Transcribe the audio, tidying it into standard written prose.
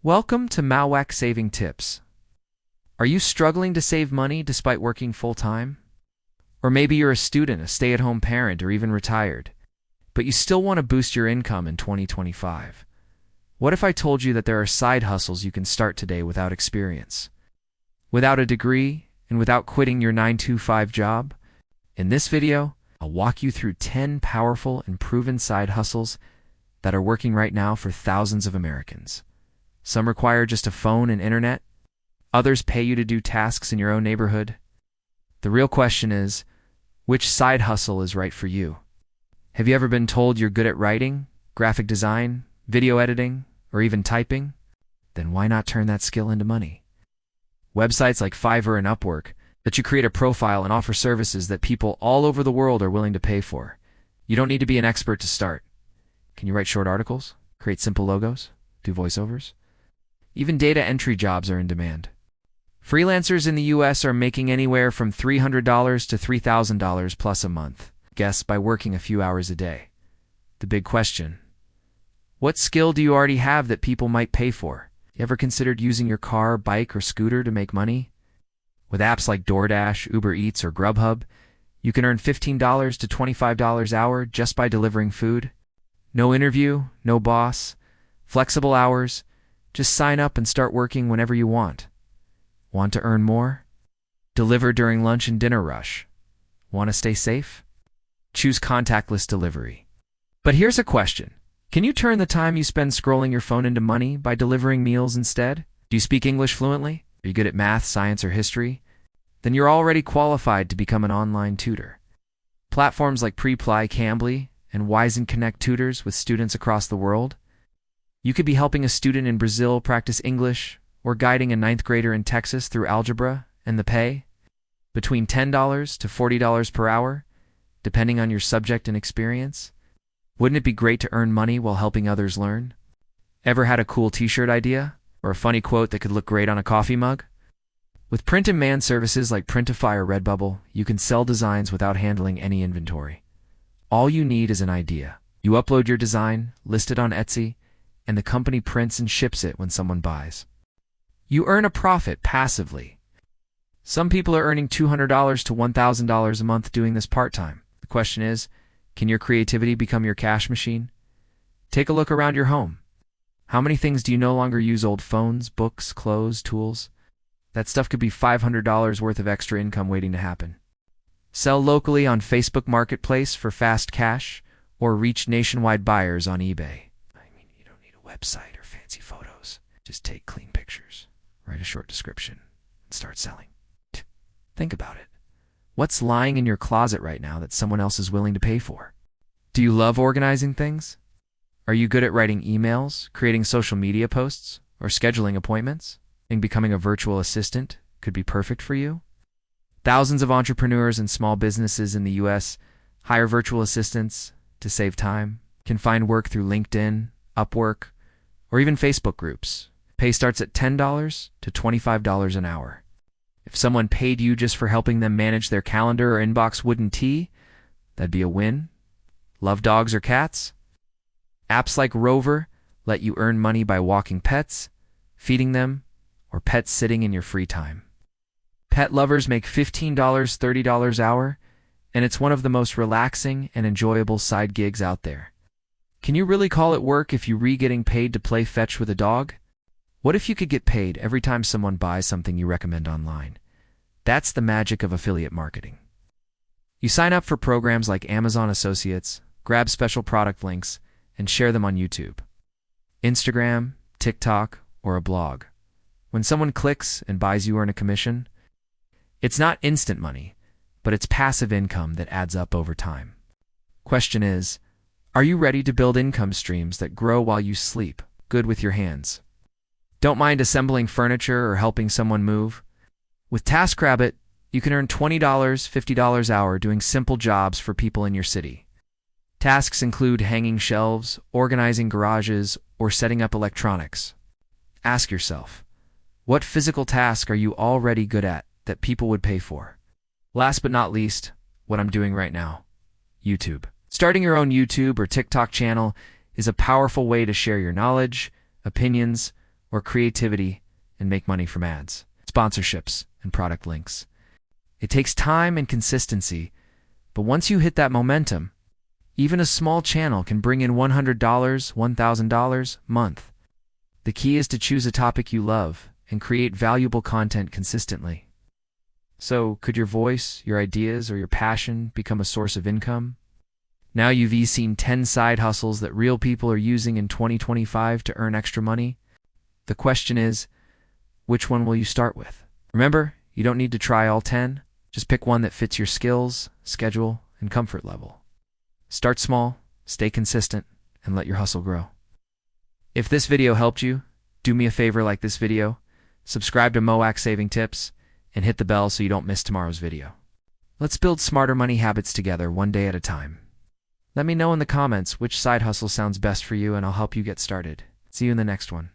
Welcome to Mauuak Saving Tips. Are you struggling to save money despite working full-time? Or maybe you're a student, a stay-at-home parent, or even retired, but you still want to boost your income in 2025. What if I told you that there are side hustles you can start today without experience, without a degree, and without quitting your 9-to-5 job? In this video, I'll walk you through 10 powerful and proven side hustles that are working right now for thousands of Americans. Some require just a phone and internet. Others pay you to do tasks in your own neighborhood. The real question is, which side hustle is right for you? Have you ever been told you're good at writing, graphic design, video editing, or even typing? Then why not turn that skill into money? Websites like Fiverr and Upwork let you create a profile and offer services that people all over the world are willing to pay for. You don't need to be an expert to start. Can you write short articles, create simple logos, do voiceovers? Even data entry jobs are in demand. Freelancers in the US are making anywhere from $300 to $3,000 plus a month, guess by working a few hours a day. The big question: what skill do you already have that people might pay for? You ever considered using your car, bike, or scooter to make money? With apps like DoorDash, Uber Eats, or Grubhub, you can earn $15 to $25 an hour just by delivering food. No interview, no boss, flexible hours. Just sign up and start working whenever you want. Want to earn more? Deliver during lunch and dinner rush. Want to stay safe? Choose contactless delivery. But here's a question. Can you turn the time you spend scrolling your phone into money by delivering meals instead? Do you speak English fluently? Are you good at math, science, or history? Then you're already qualified to become an online tutor. Platforms like Preply, Cambly, and Wisen connect tutors with students across the world. You could be helping a student in Brazil practice English, or guiding a 9th grader in Texas through algebra, and the pay? Between $10 to $40 per hour, depending on your subject and experience. Wouldn't it be great to earn money while helping others learn? Ever had a cool t-shirt idea? Or a funny quote that could look great on a coffee mug? With print-on-demand services like Printify or Redbubble, you can sell designs without handling any inventory. All you need is an idea. You upload your design, list it on Etsy, and the company prints and ships it when someone buys. You earn a profit passively. Some people are earning $200 to $1,000 a month doing this part-time. The question is, can your creativity become your cash machine? Take a look around your home. How many things do you no longer use? Old phones, books, clothes, tools? That stuff could be $500 worth of extra income waiting to happen. Sell locally on Facebook Marketplace for fast cash, or reach nationwide buyers on eBay. You don't need a website or fancy photos. Just take clean pictures, write a short description, and start selling. Think about it. What's lying in your closet right now that someone else is willing to pay for? Do you love organizing things? Are you good at writing emails, creating social media posts, or scheduling appointments? And becoming a virtual assistant could be perfect for you. Thousands of entrepreneurs and small businesses in the US hire virtual assistants to save time, can find work through LinkedIn, Upwork, or even Facebook groups. Pay starts at $10 to $25 an hour. If someone paid you just for helping them manage their calendar or inbox, wouldn't tea? That'd be a win. Love dogs or cats? Apps like Rover let you earn money by walking pets, feeding them, or pet sitting in your free time. Pet lovers make $15, $30 an hour, and it's one of the most relaxing and enjoyable side gigs out there. Can you really call it work if you getting paid to play fetch with a dog? What if you could get paid every time someone buys something you recommend online? That's the magic of affiliate marketing. You sign up for programs like Amazon Associates, grab special product links, and share them on YouTube, Instagram, TikTok, or a blog. When someone clicks and buys, you earn a commission. It's not instant money, but it's passive income that adds up over time. Question is, are you ready to build income streams that grow while you sleep? Good with your hands. Don't mind assembling furniture or helping someone move? With TaskRabbit, you can earn $20, $50 an hour doing simple jobs for people in your city. Tasks include hanging shelves, organizing garages, or setting up electronics. Ask yourself, what physical task are you already good at that people would pay for? Last but not least, what I'm doing right now, YouTube. Starting your own YouTube or TikTok channel is a powerful way to share your knowledge, opinions, or creativity and make money from ads, sponsorships, and product links. It takes time and consistency, but once you hit that momentum, even a small channel can bring in $100, $1,000 a month. The key is to choose a topic you love and create valuable content consistently. So, could your voice, your ideas, or your passion become a source of income? Now you've seen 10 side hustles that real people are using in 2025 to earn extra money. The question is, which one will you start with? Remember, you don't need to try all 10. Just pick one that fits your skills, schedule, and comfort level. Start small, stay consistent, and let your hustle grow. If this video helped you, do me a favor, like this video, subscribe to Mauuak Saving Tips, and hit the bell so you don't miss tomorrow's video. Let's build smarter money habits together, one day at a time. Let me know in the comments which side hustle sounds best for you, and I'll help you get started. See you in the next one.